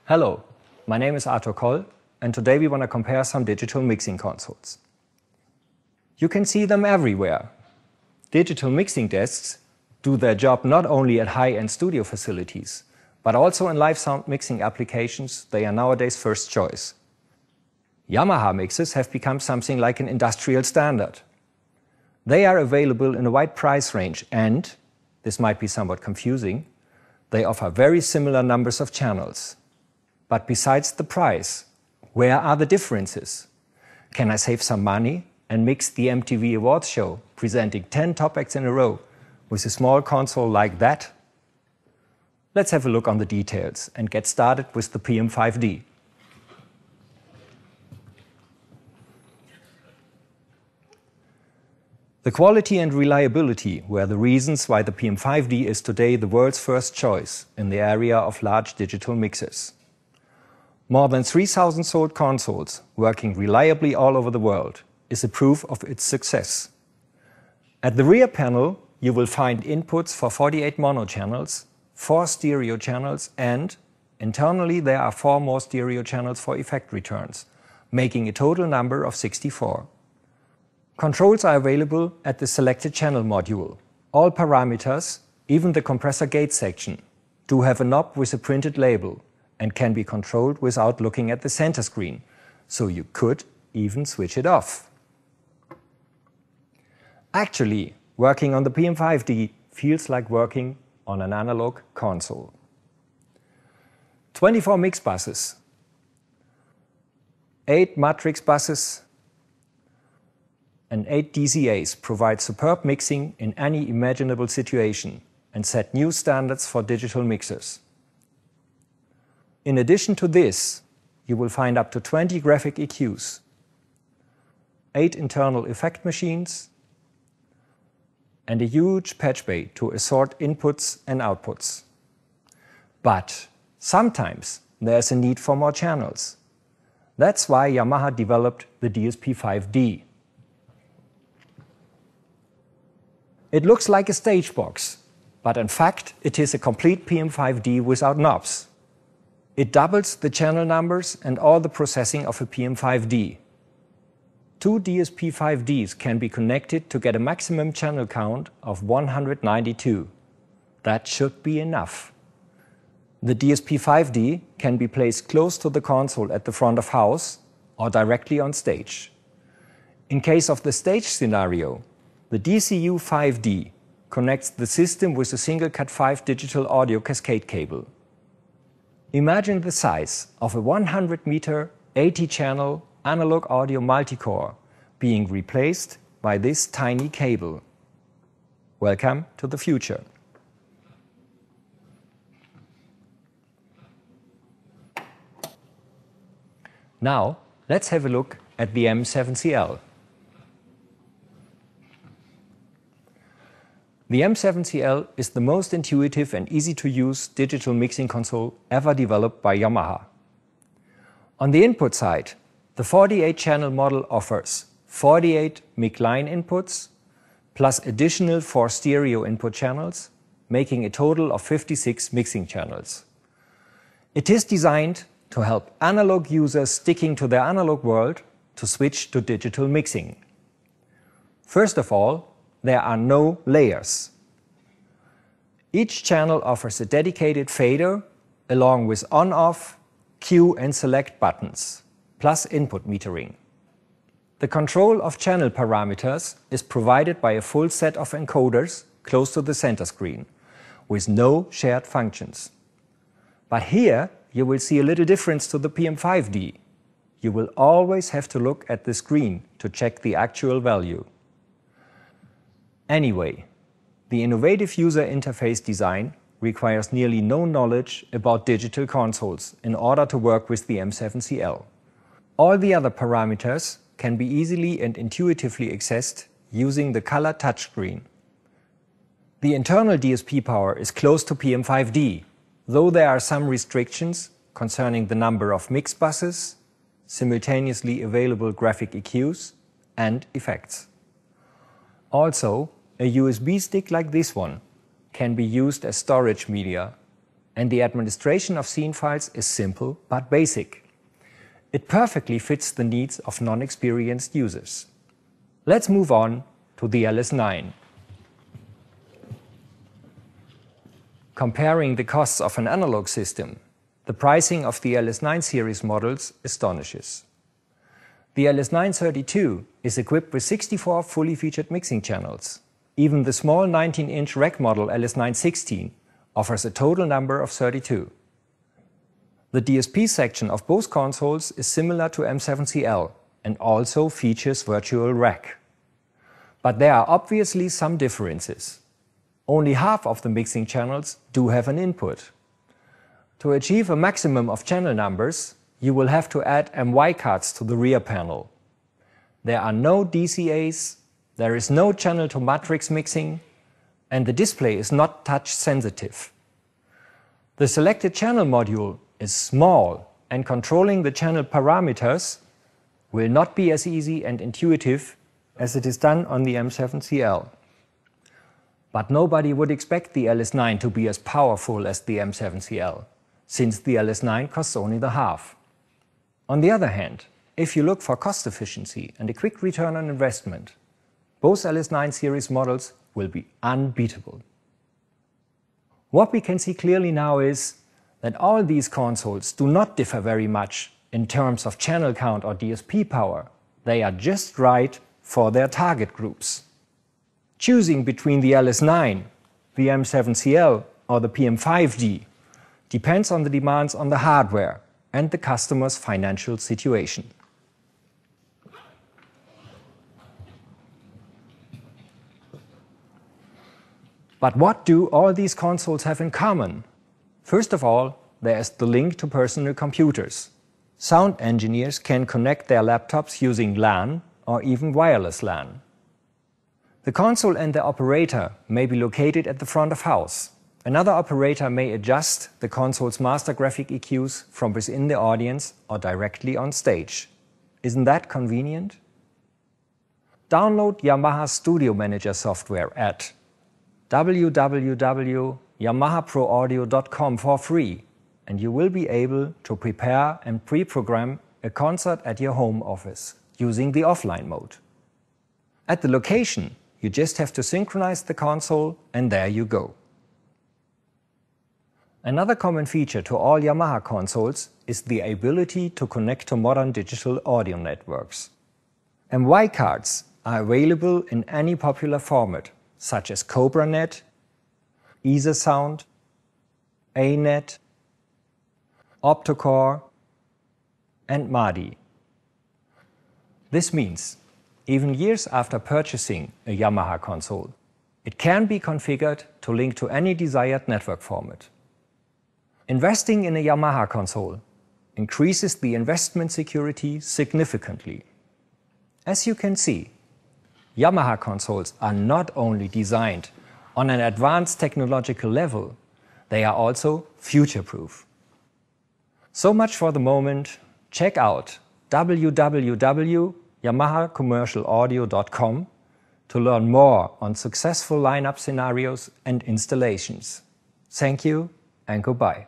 Hello, my name is Koll, and today we want to compare some digital mixing consoles. You can see them everywhere. Digital mixing desks do their job not only at high-end studio facilities, but also in live sound mixing applications. They are nowadays first choice. Yamaha mixers have become something like an industrial standard. They are available in a wide price range and, this might be somewhat confusing, they offer very similar numbers of channels. But besides the price, where are the differences? Can I save some money and mix the MTV Awards show, presenting 10 top acts in a row, with a small console like that? Let's have a look on the details and get started with the PM5D. The quality and reliability were the reasons why the PM5D is today the world's first choice in the area of large digital mixers. More than 3,000 sold consoles, working reliably all over the world, is a proof of its success. At the rear panel, you will find inputs for 48 mono channels, 4 stereo channels, and internally there are 4 more stereo channels for effect returns, making a total number of 64. Controls are available at the selected channel module. All parameters, even the compressor gate section, do have a knob with a printed label and can be controlled without looking at the center screen, so you could even switch it off. Actually, working on the PM5D feels like working on an analog console. 24 mix buses, 8 matrix buses, and 8 DCAs provide superb mixing in any imaginable situation and set new standards for digital mixers. In addition to this, you will find up to 20 graphic EQs, 8 internal effect machines, and a huge patch bay to assort inputs and outputs. But sometimes there's a need for more channels. That's why Yamaha developed the DSP5D. It looks like a stage box, but in fact it is a complete PM5D without knobs. It doubles the channel numbers and all the processing of a PM5D. 2 DSP5Ds can be connected to get a maximum channel count of 192. That should be enough. The DSP5D can be placed close to the console at the front of house or directly on stage. In case of the stage scenario, the DCU5D connects the system with a single Cat5 digital audio cascade cable. Imagine the size of a 100-meter, 80-channel analog audio multicore being replaced by this tiny cable. Welcome to the future. Now, let's have a look at the M7CL. The M7CL is the most intuitive and easy-to-use digital mixing console ever developed by Yamaha. On the input side, the 48-channel model offers 48 mic line inputs, plus additional 4 stereo input channels, making a total of 56 mixing channels. It is designed to help analog users sticking to their analog world to switch to digital mixing. First of all, there are no layers. Each channel offers a dedicated fader along with on-off, cue and select buttons, plus input metering. The control of channel parameters is provided by a full set of encoders close to the center screen, with no shared functions. But here you will see a little difference to the PM5D. You will always have to look at the screen to check the actual value. Anyway, the innovative user interface design requires nearly no knowledge about digital consoles in order to work with the M7CL. All the other parameters can be easily and intuitively accessed using the color touchscreen. The internal DSP power is close to PM5D, though there are some restrictions concerning the number of mix buses, simultaneously available graphic EQs, and effects. Also, a USB stick like this one can be used as storage media and the administration of scene files is simple but basic. It perfectly fits the needs of non-experienced users. Let's move on to the LS9. Comparing the costs of an analog system, the pricing of the LS9 series models astonishes. The LS932 is equipped with 64 fully featured mixing channels. Even the small 19-inch rack model LS916 offers a total number of 32. The DSP section of both consoles is similar to M7CL and also features virtual rack. But there are obviously some differences. Only half of the mixing channels do have an input. To achieve a maximum of channel numbers, you will have to add MY cards to the rear panel. There are no DCAs, there is no channel to matrix mixing, and the display is not touch sensitive. The selected channel module is small, and controlling the channel parameters will not be as easy and intuitive as it is done on the M7CL. But nobody would expect the LS9 to be as powerful as the M7CL, since the LS9 costs only the half. On the other hand, if you look for cost efficiency and a quick return on investment, both LS9 series models will be unbeatable. What we can see clearly now is that all these consoles do not differ very much in terms of channel count or DSP power. They are just right for their target groups. Choosing between the LS9, the M7CL or the PM5D depends on the demands on the hardware and the customer's financial situation. But what do all these consoles have in common? First of all, there is the link to personal computers. Sound engineers can connect their laptops using LAN or even wireless LAN. The console and the operator may be located at the front of house. Another operator may adjust the console's master graphic EQs from within the audience or directly on stage. Isn't that convenient? Download Yamaha Studio Manager software at www.yamahaproaudio.com for free, and you will be able to prepare and pre-program a concert at your home office using the offline mode. At the location, you just have to synchronize the console and there you go. Another common feature to all Yamaha consoles is the ability to connect to modern digital audio networks. MY cards are available in any popular format, such as CobraNet, EtherSound, ANet, Optocore, and MADI. This means, even years after purchasing a Yamaha console, it can be configured to link to any desired network format. Investing in a Yamaha console increases the investment security significantly. As you can see, Yamaha consoles are not only designed on an advanced technological level, they are also future-proof. So much for the moment. Check out www.yamahacommercialaudio.com to learn more on successful lineup scenarios and installations. Thank you and goodbye.